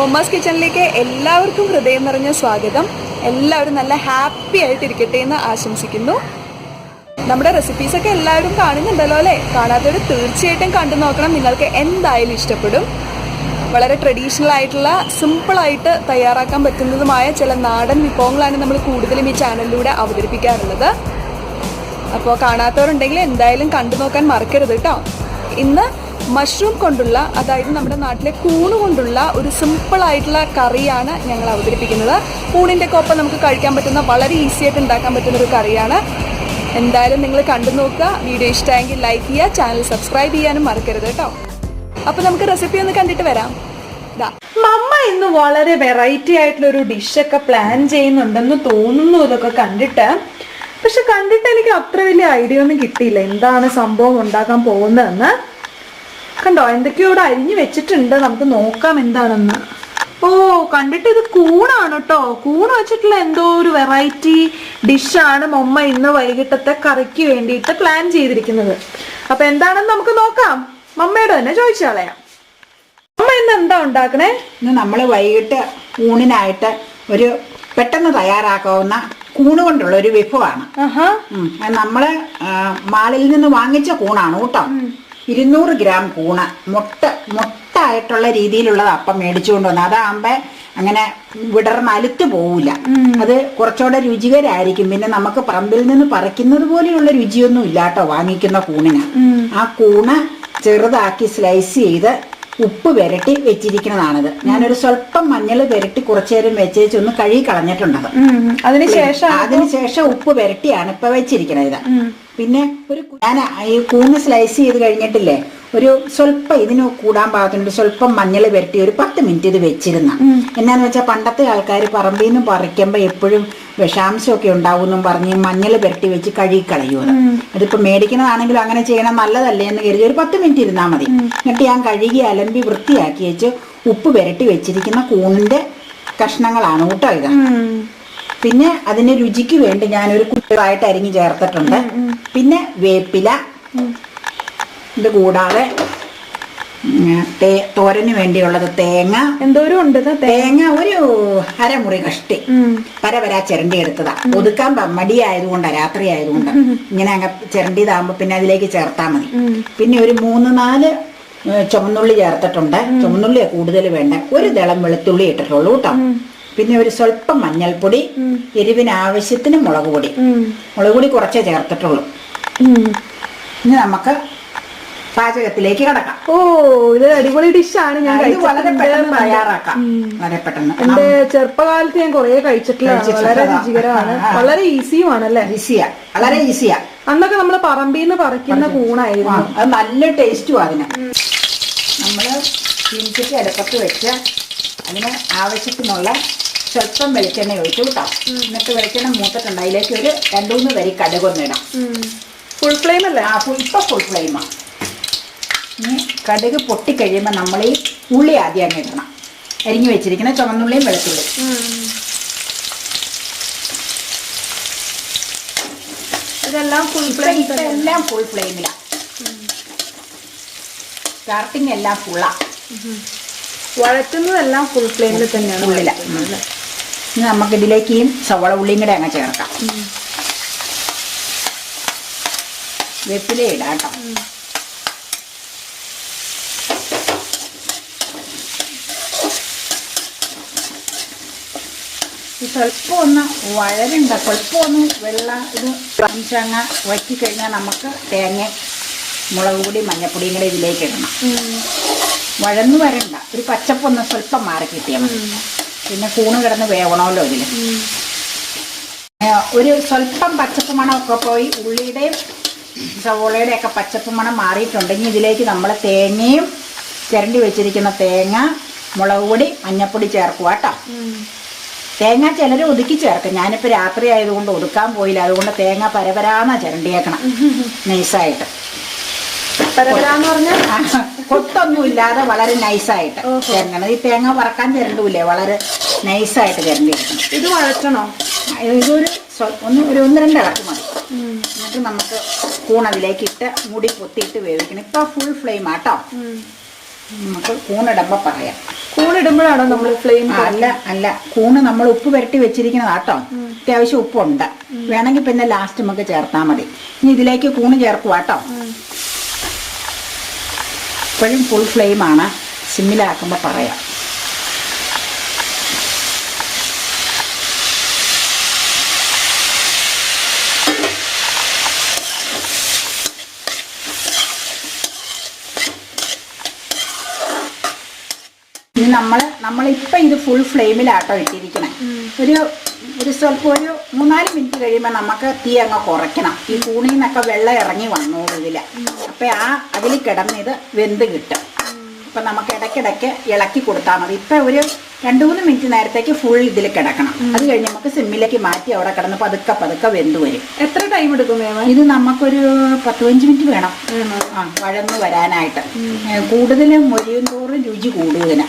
Mamma's കിച്ചണിലേക്ക് എല്ലാവർക്കും ഹൃദയം നിറഞ്ഞ സ്വാഗതം. എല്ലാവരും നല്ല ഹാപ്പി ആയിട്ടിരിക്കട്ടെ എന്ന് ആശംസിക്കുന്നു. നമ്മുടെ റെസിപ്പീസൊക്കെ എല്ലാവരും കാണുന്നുണ്ടല്ലോ അല്ലേ? കാണാത്തവർ തീർച്ചയായിട്ടും കണ്ടു നോക്കണം. നിങ്ങൾക്ക് എന്തായാലും ഇഷ്ടപ്പെടും. വളരെ ട്രഡീഷണൽ ആയിട്ടുള്ള സിമ്പിളായിട്ട് തയ്യാറാക്കാൻ പറ്റുന്നതുമായ ചില നാടൻ വിഭവങ്ങളാണ് നമ്മൾ കൂടുതലും ഈ ചാനലിലൂടെ അവതരിപ്പിക്കാറുള്ളത്. അപ്പോൾ കാണാത്തവരുണ്ടെങ്കിൽ എന്തായാലും കണ്ടു നോക്കാൻ മറക്കരുത് കേട്ടോ. ഇന്ന് മഷ്റൂം കൊണ്ടുള്ള, അതായത് നമ്മുടെ നാട്ടിലെ കൂണ് കൊണ്ടുള്ള ഒരു സിമ്പിളായിട്ടുള്ള കറിയാണ് ഞങ്ങൾ അവതരിപ്പിക്കുന്നത്. കൂണിൻ്റെ ഒപ്പം നമുക്ക് കഴിക്കാൻ പറ്റുന്ന, വളരെ ഈസി ആയിട്ട് ഉണ്ടാക്കാൻ പറ്റുന്ന ഒരു കറിയാണ്. എന്തായാലും നിങ്ങൾ കണ്ടു നോക്കുക. വീഡിയോ ഇഷ്ടമായെങ്കിൽ ലൈക്ക് ചെയ്യുക, ചാനൽ സബ്സ്ക്രൈബ് ചെയ്യാനും മറക്കരുത് കേട്ടോ. അപ്പോൾ നമുക്ക് റെസിപ്പി ഒന്ന് കണ്ടിട്ട് വരാം. മമ്മ ഇന്ന് വളരെ വെറൈറ്റി ആയിട്ടുള്ള ഒരു ഡിഷൊക്കെ പ്ലാൻ ചെയ്യുന്നുണ്ടെന്ന് തോന്നുന്നു ഇതൊക്കെ കണ്ടിട്ട്. പക്ഷെ കണ്ടിട്ട് എനിക്ക് അത്ര വലിയ ഐഡിയ ഒന്നും കിട്ടിയില്ല എന്താണ് സംഭവം ഉണ്ടാക്കാൻ പോകുന്നതെന്ന്. കണ്ടോ, എന്തൊക്കെയോ ഇവിടെ അരിഞ്ഞു വെച്ചിട്ടുണ്ട്. നമുക്ക് നോക്കാം എന്താണെന്ന്. ഓ, കണ്ടിട്ട് ഇത് കൂണാണ് കേട്ടോ. കൂണ് വെച്ചിട്ടുള്ള എന്തോ ഒരു വെറൈറ്റി ഡിഷാണ് മമ്മ ഇന്ന് വൈകിട്ടത്തെ കറിക്ക് വേണ്ടിയിട്ട് പ്ലാൻ ചെയ്തിരിക്കുന്നത്. അപ്പൊ എന്താണെന്ന് നമുക്ക് നോക്കാം. മമ്മയോട് തന്നെ ചോദിച്ചു കളയാം. അമ്മ ഇന്ന് എന്താ ഉണ്ടാക്കണേ? ഇന്ന് നമ്മൾ വൈകിട്ട് ഊണിനായിട്ട് ഒരു പെട്ടെന്ന് തയ്യാറാക്കാവുന്ന കൂണ് കൊണ്ടുള്ള ഒരു വിഭവമാണ്. നമ്മള് മാളിൽ നിന്ന് വാങ്ങിച്ച കൂണാണ് കേട്ടോ. 200 ഗ്രാം കൂണ് മൊട്ടായിട്ടുള്ള രീതിയിലുള്ളത് അപ്പം മേടിച്ചുകൊണ്ട് വന്നത്. അതാകുമ്പോ അങ്ങനെ വിടർന്ന് അലുത്ത് പോവില്ല. അത് കുറച്ചുകൂടെ രുചികരായിരിക്കും. പിന്നെ നമുക്ക് പറമ്പിൽ നിന്ന് പറിക്കുന്നത് പോലെയുള്ള രുചിയൊന്നും ഇല്ല കേട്ടോ വാങ്ങിക്കുന്ന കൂണിന്. ആ കൂണ് ചെറുതാക്കി സ്ലൈസ് ചെയ്ത് ഉപ്പ് പുരട്ടി വെച്ചിരിക്കുന്നതാണിത്. ഞാനൊരു സ്വല്പം മഞ്ഞൾ പുരട്ടി കുറച്ചു നേരം വെച്ചേച്ച് ഒന്ന് കഴുകി കളഞ്ഞിട്ടുണ്ടത്. അതിനുശേഷം ഉപ്പ് പുരട്ടിയാണ് ഇപ്പൊ വെച്ചിരിക്കണത്. പിന്നെ ഞാൻ ഈ കൂണ് സ്ലൈസ് ചെയ്ത് കഴിഞ്ഞിട്ടില്ലേ, ഒരു സ്വല്പം ഇതിന് കൂടാൻ പാകത്തിനൊരു സ്വല്പം മഞ്ഞൾ പുരട്ടി ഒരു 10 മിനിറ്റ് ഇത് വെച്ചിരുന്ന. എന്നാന്ന് വെച്ചാൽ പണ്ടത്തെ ആൾക്കാർ പറമ്പിൽ നിന്ന് പറിക്കുമ്പോൾ എപ്പോഴും വിഷാംശമൊക്കെ ഉണ്ടാവും പറഞ്ഞ് മഞ്ഞൾ പുരട്ടി വെച്ച് കഴുകി കളയുമത്. അതിപ്പോ മേടിക്കുന്നതാണെങ്കിലും അങ്ങനെ ചെയ്യണം, നല്ലതല്ലേ എന്ന് കരുതി ഒരു 10 മിനിറ്റ് ഇരുന്നാൽ മതി. എന്നിട്ട് ഞാൻ കഴുകി അലമ്പി വൃത്തിയാക്കി വെച്ച് ഉപ്പ് പുരട്ടി വെച്ചിരിക്കുന്ന കൂണിന്റെ കഷ്ണങ്ങളാണ് കേട്ടോ ഇത്. പിന്നെ അതിന് രുചിക്ക് വേണ്ടി ഞാനൊരു കുട്ടികളായിട്ട് അരിഞ്ഞ് ചേർത്തിട്ടുണ്ട്. പിന്നെ വേപ്പില, ഇത് കൂടാതെ തോരന് വേണ്ടിയുള്ളത് തേങ്ങ എന്തോരം ഉണ്ട്. തേങ്ങ ഒരു അരമുറി കഷ്ടി പരപരാ ചിരണ്ടി എടുത്തതാ. ഒതുക്കാൻ മടിയായതുകൊണ്ടാ, രാത്രി ആയതുകൊണ്ട് ഇങ്ങനെ അങ്ങ് ചിരണ്ടിയതാകുമ്പോ പിന്നെ അതിലേക്ക് ചേർത്താൽ മതി. പിന്നെ ഒരു 3-4 ചുമന്നുള്ളി ചേർത്തിട്ടുണ്ട്. ചുമന്നുള്ളിയാ കൂടുതൽ വേണ്ട. ഒരു ദളം വെളുത്തുള്ളി ഇട്ടിട്ടുള്ളൂ കേട്ടോ. പിന്നെ ഒരു സ്വല്പം മഞ്ഞൾപ്പൊടി, എരിവിന് ആവശ്യത്തിന് മുളക് പൊടി കുറച്ചേ ചേർത്തിട്ടുള്ളൂ. ഇനി നമുക്ക് പാചകത്തിലേക്ക് കിടക്കാം. ഓ, ഇത് അടിപൊളി ഡിഷാണ്. ഞാൻ വളരെ പെട്ടെന്ന് തയ്യാറാക്കാം. വളരെ പെട്ടെന്ന്. എന്റെ ചെറുപ്പകാലത്ത് ഞാൻ കുറെ കഴിച്ചിട്ടുള്ള വളരെ രുചികരമാണ്, വളരെ ഈസിയുമാണ് അല്ലേ? വളരെ ഈസിയാ. അന്നൊക്കെ നമ്മള് പറമ്പിൽ നിന്ന് പറിക്കുന്ന കൂണായിരുന്നു. അത് നല്ല ടേസ്റ്റും. അതിന് നമ്മള് ചീനിച്ചട്ടി അടുപ്പത്ത് വെച്ച് അതിന് ആവശ്യത്തിനുള്ള സ്വല്പം വെളിച്ചെണ്ണ ഒഴിച്ചു കേട്ടോ. എന്നിട്ട് വെളിച്ചെണ്ണ മൂത്തിട്ടുണ്ട്. അതിലേക്ക് ഒരു 2-3 വരി കടുകൊന്നിടാം. ഫുൾ ഫ്ലെയിം അല്ലേ? ഇപ്പൊ ഫുൾ ഫ്ലെയിമാണ്. ഇനി കടുക് പൊട്ടിക്കഴിയുമ്പോൾ നമ്മൾ ഈ ഉള്ളി ആദ്യം അങ്ങ് ഇടണം. അരിഞ്ഞു വെച്ചിരിക്കുന്ന ചുവന്നുള്ളിയും വെളുത്തുള്ളി. ഇതെല്ലാം ഫുൾ ഫ്ലെയിമിലാണ്. സ്റ്റാർട്ടിങ് എല്ലാം ഫുള്ളാ. വഴറ്റുന്നതെല്ലാം ഫുൾ ഫ്ലെയിമിൽ തന്നെയാണ്. ഉള്ളില. ഇനി നമുക്ക് ഇതിലേക്ക് ഈ സവള ഉള്ളിയും കൂടെ അങ്ങ് ചേർക്കാം. വേപ്പില ഇടാം കേട്ടോ. സ്വല്പം ഒന്ന് വഴരണ്ട, സ്വല്പം ഒന്ന് വെള്ളം ഇത് അംശങ്ങ വറ്റിക്കഴിഞ്ഞാൽ നമുക്ക് തേങ്ങ, മുളക് പൊടി, മഞ്ഞപ്പൊടിയും കൂടെ ഇതിലേക്ക് ഇടണം. വഴന്നു വരണ്ട, ഒരു പച്ചപ്പൊന്ന് സ്വല്പം മാറി കിട്ടിയാൽ മതി. പിന്നെ കൂണ് കിടന്ന് വേവണമല്ലോ ഇതിൽ. ഒരു സ്വല്പം പച്ചപ്പ് മണമൊക്കെ പോയി ഉള്ളിയുടെയും സവോളയുടെ ഒക്കെ പച്ചപ്പ് മണം മാറിയിട്ടുണ്ടെങ്കിൽ ഇതിലേക്ക് നമ്മൾ തേങ്ങയും ചിരണ്ടി വെച്ചിരിക്കുന്ന തേങ്ങ, മുളക് പൊടി, മഞ്ഞപ്പൊടി ചേർക്കുക കേട്ടോ. തേങ്ങ ചിലർ ഒതുക്കി ചേർക്കും. ഞാനിപ്പോൾ രാത്രി ആയതുകൊണ്ട് ഒതുക്കാൻ പോയില്ല. അതുകൊണ്ട് തേങ്ങ പരപരാന്ന ചിരണ്ടിയേക്കണം നൈസായിട്ട്. കൊത്തൊന്നും ഇല്ലാതെ വളരെ നൈസായിട്ട് ചേരണം. ഈ തേങ്ങ വറക്കാൻ ചിരണ്ടൂല്ലേ, വളരെ നൈസായിട്ട് ചിരണ്ടിയെടുക്കണം. ഇത് വഴറ്റണോ? ഇതൊരു ഒരു 1-2 ഇളക്ക് മതി. എന്നിട്ട് നമുക്ക് കൂൺ അതിലേക്ക് ഇട്ട് മൂടി പൊത്തിയിട്ട് വേവിക്കണം. ഇപ്പൊ ഫുൾ ഫ്ലെയിം ആട്ടോ. നമുക്ക് കൂണിടുമ്പോൾ പറയാം. കൂണിടുമ്പോഴാണോ നമ്മൾ ഫ്ലെയിം? അല്ല കൂണ് നമ്മൾ ഉപ്പ് പുരട്ടി വെച്ചിരിക്കുന്നതാട്ടോ. അത്യാവശ്യം ഉപ്പുണ്ട്, വേണമെങ്കിൽ പിന്നെ ലാസ്റ്റ് നമുക്ക് ചേർത്താൽ മതി. ഇനി ഇതിലേക്ക് കൂണ് ചേർക്കുവാട്ടോ. ഇപ്പോഴും ഫുൾ ഫ്ലെയിമാണ്, സിമ്മിലാക്കുമ്പോൾ പറയാം. ഇനി നമ്മളിപ്പം ഇത് ഫുൾ ഫ്ലെയിമിലാട്ടോ ഇട്ടിരിക്കണേ. ഒരു സ്വല്പം ഒരു 3-4 മിനിറ്റ് കഴിയുമ്പോൾ നമുക്ക് തീ അങ്ങ് കുറയ്ക്കണം. ഈ കൂണിൽ നിന്നൊക്കെ വെള്ളം ഇറങ്ങി വന്നോളൂ ഇതിൽ. അപ്പം അതിൽ കിടന്ന് ഇത് വെന്ത് കിട്ടും. അപ്പം നമുക്ക് ഇടയ്ക്കിടയ്ക്ക് ഇളക്കി കൊടുത്താൽ മതി. ഇപ്പം ഒരു 2-3 മിനിറ്റ് നേരത്തേക്ക് ഫുൾ ഇതിൽ കിടക്കണം. അത് കഴിഞ്ഞ് നമുക്ക് സിമ്മിലേക്ക് മാറ്റി അവിടെ കിടന്ന് പതുക്കെ വെന്ത് വരും. എത്ര ടൈം എടുക്കും? ഇത് നമുക്കൊരു 10-15 മിനിറ്റ് വേണം വഴന്ന് വരാനായിട്ട്. കൂടുതൽ മൊരിയും തോറും രുചി കൂടുതൽ.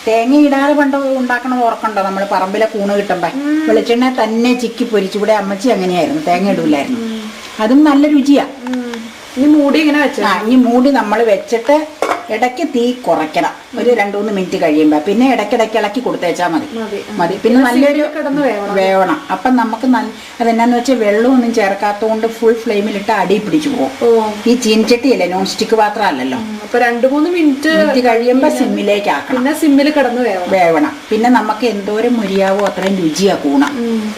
തേങ്ങ ഇടാതെ പണ്ട് ഉണ്ടാക്കണ ഓർക്കണ്ടോ? നമ്മൾ പറമ്പിലെ കൂണ് കിട്ടുമ്പോൾ വെളിച്ചെണ്ണ തന്നെ ചിക്കി പൊരിച്ചു. ഇവിടെ അമ്മച്ചി അങ്ങനെയായിരുന്നു, തേങ്ങ ഇടൂലായിരുന്നു. അതും നല്ല രുചിയാ. ഈ മൂടി ഇങ്ങനെ വെച്ചാ ഈ മൂടി നമ്മൾ വെച്ചിട്ട് ഇടയ്ക്ക് തീ കുറയ്ക്കണം. ഒരു 2-3 മിനിറ്റ് കഴിയുമ്പോൾ പിന്നെ ഇടയ്ക്കിടയ്ക്ക് ഇളക്കി കൊടുത്തേച്ചാൽ മതി. പിന്നെ നല്ലൊരു വേവണം. അപ്പം നമുക്ക് അതെന്നാന്ന് വെച്ചാൽ വെള്ളമൊന്നും ചേർക്കാത്തതുകൊണ്ട് ഫുൾ ഫ്ലെയിമിലിട്ട് അടി പിടിച്ചു പോകും. ഈ ചീനച്ചട്ടിയല്ലേ, നോൺ സ്റ്റിക്ക് പാത്രം അല്ലല്ലോ. അപ്പൊ 2-3 മിനിറ്റ് കഴിയുമ്പോൾ സിമ്മിലേക്ക് ആക്കണം. പിന്നെ സിമ്മിൽ കിടന്ന് വേവണം. പിന്നെ നമുക്ക് എന്തോരം മുരിയാവോ അത്രയും രുചിയാ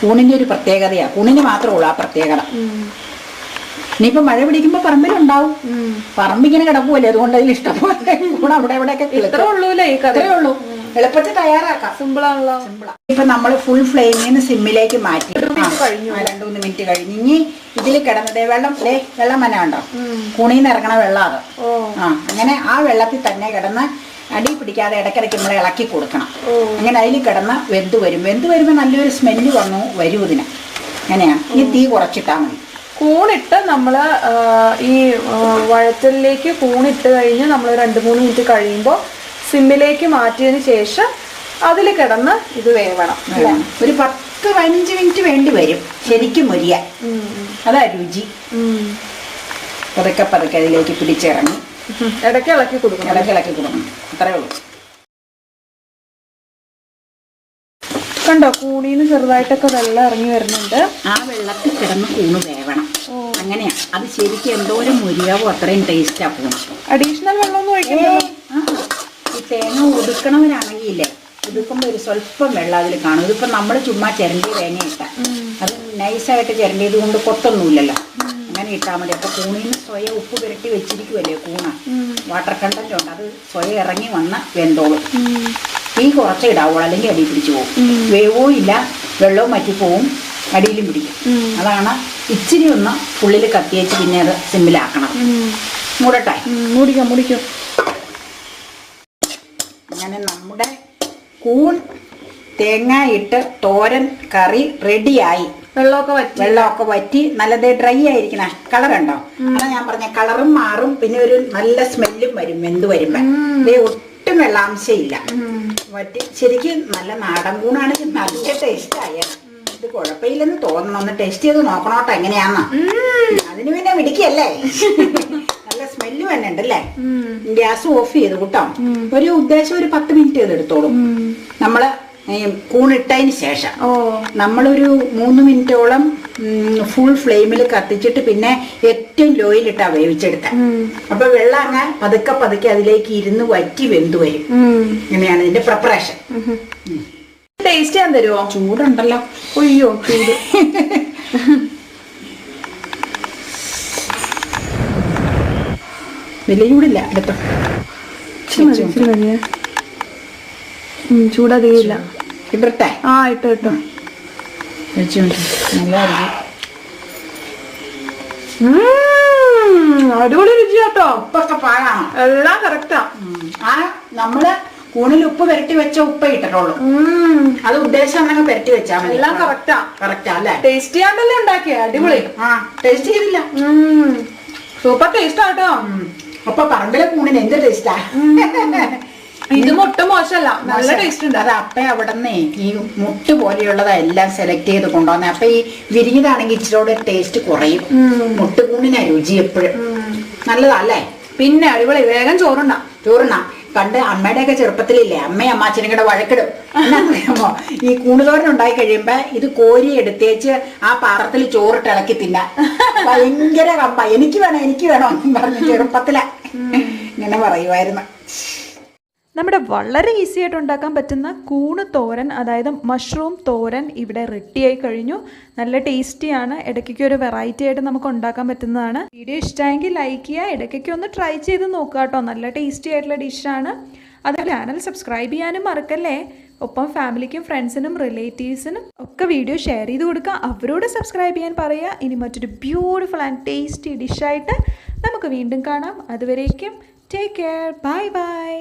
കൂണിന്റെ ഒരു പ്രത്യേകതയാ. കൂണിന് മാത്രമേ ഉള്ളൂ ആ പ്രത്യേകത. ഇനിയിപ്പോ മഴ പിടിക്കുമ്പോ പറമ്പിലുണ്ടാവും. പറമ്പിങ്ങനെ കിടക്കുമല്ലേ, അതുകൊണ്ട് അതിൽ ഇഷ്ടംപോലെ കൂണ് അവിടെ എവിടെയൊക്കെ ഇത്രേ ഉള്ളൂ. എളുപ്പത്തിൽ തയ്യാറാക്കാം. സിമ്പിളാണല്ലോ. ഇപ്പൊ നമ്മൾ ഫുൾ ഫ്ലെയിമിൽ നിന്ന് സിമ്മിലേക്ക് മാറ്റി 2-3 മിനിറ്റ് കഴിഞ്ഞ് ഇനി ഇതിൽ കിടന്നത് വെള്ളം മന ഉണ്ടോ, കൂണിൽ നിന്ന് ഇറങ്ങണ വെള്ളം അത്. അങ്ങനെ ആ വെള്ളത്തിൽ തന്നെ കിടന്ന് അടി പിടിക്കാതെ ഇടയ്ക്കിടയ്ക്ക് നമ്മൾ ഇളക്കി കൊടുക്കണം. അങ്ങനെ അതിൽ കിടന്ന് വെന്ത് വരുമ്പോൾ നല്ലൊരു സ്മെല്ല് വരും ഇതിന്. അങ്ങനെയാണ്. ഈ തീ കുറച്ചിട്ടാൽ മതി. കൂണിട്ട് നമ്മൾ ഈ വഴറ്റലിലേക്ക് കൂണിട്ട് കഴിഞ്ഞ് നമ്മൾ 2-3 മിനിറ്റ് കഴിയുമ്പോൾ സിമ്മിലേക്ക് മാറ്റിയതിന് ശേഷം അതിൽ കിടന്ന് ഇത് വേവണം. ഒരു 10-15 മിനിറ്റ് വേണ്ടി വരും ശരിക്കും മൊരിയാൻ. അതാ രുചി. പതുക്കെ അതിലേക്ക് പിടിച്ചിറങ്ങി ഇടയ്ക്ക് ഇളക്കി കൊടുക്കണം. അത്രേ ഉള്ളൂ. കണ്ടോ, കൂണിന്ന് ചെറുതായിട്ടൊക്കെ വെള്ളം ഇറങ്ങി വരുന്നുണ്ട്. ആ വെള്ളത്തിൽ കിടന്ന് കൂണ് വേവണം. അങ്ങനെയാ. അത് ശരിക്കും എന്തോരം മുരിയാവോ അത്രയും ടേസ്റ്റാ കൂണ്. അഡീഷണൽ വെള്ളമൊന്നും ഒഴിക്കണ്ടല്ലോ. ഈ തേങ്ങ ഒതുക്കണവരാണെങ്കിൽ ഇല്ലേ, ഒതുക്കുമ്പോൾ ഒരു സ്വല്പം വെള്ളം അതിൽ കാണും. ഇതിപ്പോൾ നമ്മൾ ചുമ്മാ ചിരണ്ടിയ തേങ്ങ ഇട്ടാൽ അത് നൈസായിട്ട് ചിരണ്ടിയത് കൊണ്ട് കൊത്തൊന്നുമില്ലല്ലോ. അങ്ങനെ ഇട്ടാൽ മതി. അപ്പോൾ കൂണിന് സ്വയം ഉപ്പ് പുരട്ടി വെച്ചിരിക്കുമല്ലേ കൂണ്, വാട്ടർ കണ്ടന്റ് ഉണ്ട്. അത് സ്വയം ഇറങ്ങി വന്ന് വെന്തോളും. തീ കുറച്ച് ഇടാവുള്ളൂ, അല്ലെങ്കിൽ അടി പിടിച്ചു പോകും. വേവവും ഇല്ല, വെള്ളവും വറ്റിപ്പോവും, അടിയിലും പിടിക്കും. അതാണ് ഇച്ചിരി ഒന്ന് ഉള്ളിൽ കത്തിയേച്ച് പിന്നെ അത് സിമ്മിലാക്കണം. മൂടട്ടെ? മൂടിക്കും. അങ്ങനെ നമ്മുടെ കൂൺ തേങ്ങ ഇട്ട് തോരൻ കറി റെഡിയായി. വെള്ളമൊക്കെ വറ്റി നല്ലത് ഡ്രൈ ആയിരിക്കണ. കളറുണ്ടോ? അതാ ഞാൻ പറഞ്ഞ കളറും മാറും. പിന്നെ ഒരു നല്ല സ്മെല്ലും വരും വെന്ത് വരുമ്പോ. ഒട്ടും വെള്ളാംശം ഇല്ല. വറ്റി ശരിക്കും നല്ല നാടൻ കൂണാണെങ്കിൽ നല്ല ടേസ്റ്റായ. ഇത് കുഴപ്പമില്ലെന്ന് തോന്നുന്നു. ഒന്ന് ടേസ്റ്റ് ചെയ്ത് നോക്കണോട്ടോ എങ്ങനെയാന്ന്. അതിന് പിന്നെ മിടിക്കല്ലേ. നല്ല സ്മെല്ല് തന്നെ ഉണ്ടല്ലേ. ഗ്യാസ് ഓഫ് ചെയ്ത് കൂട്ടോ. ഒരു ഉദ്ദേശം ഒരു 10 മിനിറ്റ് ചെയ്തെടുത്തോളൂ. നമ്മള് കൂണിട്ടതിന് ശേഷം നമ്മളൊരു 3 മിനിറ്റോളം ഫുൾ ഫ്ലെയിമിൽ കത്തിച്ചിട്ട് പിന്നെ ഏറ്റവും ലോയിലിട്ടാ വേവിച്ചെടുത്ത. അപ്പൊ വെള്ളം അങ്ങ് പതുക്കെ അതിലേക്ക് ഇരുന്ന് വറ്റി വെന്ത് വരും. ഇങ്ങനെയാണ് ഇതിന്റെ പ്രിപ്പറേഷൻ. ടേസ്റ്റ് ചെയ്യാൻ തരുമോ? ചൂടുണ്ടല്ലോ. അയ്യോ, ചൂട്. വലിയ ചൂടില്ല. എടുത്തോ. ചൂടധികമില്ല. ഇടട്ടെ? ഇട്ടോ. അടിപൊളി രുചിയാട്ടോ. ഉപ്പൊക്കെ പാഴാണോ? എല്ലാം കറക്റ്റാ. നമ്മള് കൂണിൽ ഉപ്പ് പുരട്ടി വെച്ച ഉപ്പ് ഇട്ടിട്ടുള്ളൂ. അത് ഉദ്ദേശം അങ്ങനെ പുരട്ടി വെച്ചാൽ മതി. എല്ലാം കറക്റ്റാ അല്ലേ? ടേസ്റ്റ് ചെയ്യാണ്ടല്ലേ ഉണ്ടാക്കിയ? അടിപൊളി. ടേസ്റ്റ് ചെയ്തില്ല. സൂപ്പർ ടേസ്റ്റ് ആട്ടോ. അപ്പൊ പറമ്പിലെ കൂണിന് എന്ത് ടേസ്റ്റാ. ഇത് മുട്ട മോശമല്ല, നല്ല ടേസ്റ്റ് ഉണ്ട്. അത് അപ്പ അവിടെ നിന്ന് ഈ മുട്ട് പോലെയുള്ളതാ എല്ലാം സെലക്ട് ചെയ്ത് കൊണ്ടുവന്നെ. അപ്പൊ ഈ വിരിഞ്ഞതാണെങ്കിൽ ഇച്ചിരി ടേസ്റ്റ് കുറയും. മുട്ടുകൂണിനാ രുചി എപ്പോഴും. നല്ലതാ അല്ലേ? പിന്നെ അടിപൊളി. വേഗം ചോറുണ്ണാം. കണ്ട് അമ്മയുടെയൊക്കെ ചെറുപ്പത്തിലില്ലേ അമ്മയും അമ്മാച്ചനും കൂടെ വഴക്കിടും. എന്നാറിയാമോ, ഈ കൂണുതോരൻ ഉണ്ടായി കഴിയുമ്പോ ഇത് കോരി എടുത്തേച്ച് ആ പാത്രത്തിൽ ചോറിട്ട് ഇളക്കി തിന്നാൻ ഭയങ്കര കമ്പ. എനിക്ക് വേണം എന്ന് പറഞ്ഞു ചെറുപ്പത്തില ഇങ്ങനെ പറയുമായിരുന്നു. നമ്മുടെ വളരെ ഈസി ആയിട്ട് ഉണ്ടാക്കാൻ പറ്റുന്ന കൂണ് തോരൻ, അതായത് മഷ്റൂം തോരൻ ഇവിടെ റെഡിയായി കഴിഞ്ഞു. നല്ല ടേസ്റ്റിയാണ്. ഇടയ്ക്കൊക്കെ ഒരു വെറൈറ്റി ആയിട്ട് നമുക്ക് ഉണ്ടാക്കാൻ പറ്റുന്നതാണ്. വീഡിയോ ഇഷ്ടമായെങ്കിൽ ലൈക്ക് ചെയ്യുക, ഇടയ്ക്കൊക്കെ ഒന്ന് ട്രൈ ചെയ്ത് നോക്കുക കേട്ടോ. നല്ല ടേസ്റ്റി ആയിട്ടുള്ള ഡിഷാണ്. അതുപോലെ ചാനൽ സബ്സ്ക്രൈബ് ചെയ്യാനും മറക്കല്ലേ. ഒപ്പം ഫാമിലിക്കും ഫ്രണ്ട്സിനും റിലേറ്റീവ്സിനും ഒക്കെ വീഡിയോ ഷെയർ ചെയ്ത് കൊടുക്കുക. അവരോട് സബ്സ്ക്രൈബ് ചെയ്യാൻ പറയുക. ഇനി മറ്റൊരു ബ്യൂട്ടിഫുൾ ആൻഡ് ടേസ്റ്റി ഡിഷായിട്ട് നമുക്ക് വീണ്ടും കാണാം. അതുവരേക്കും ടേക്ക് കെയർ. Bye bye.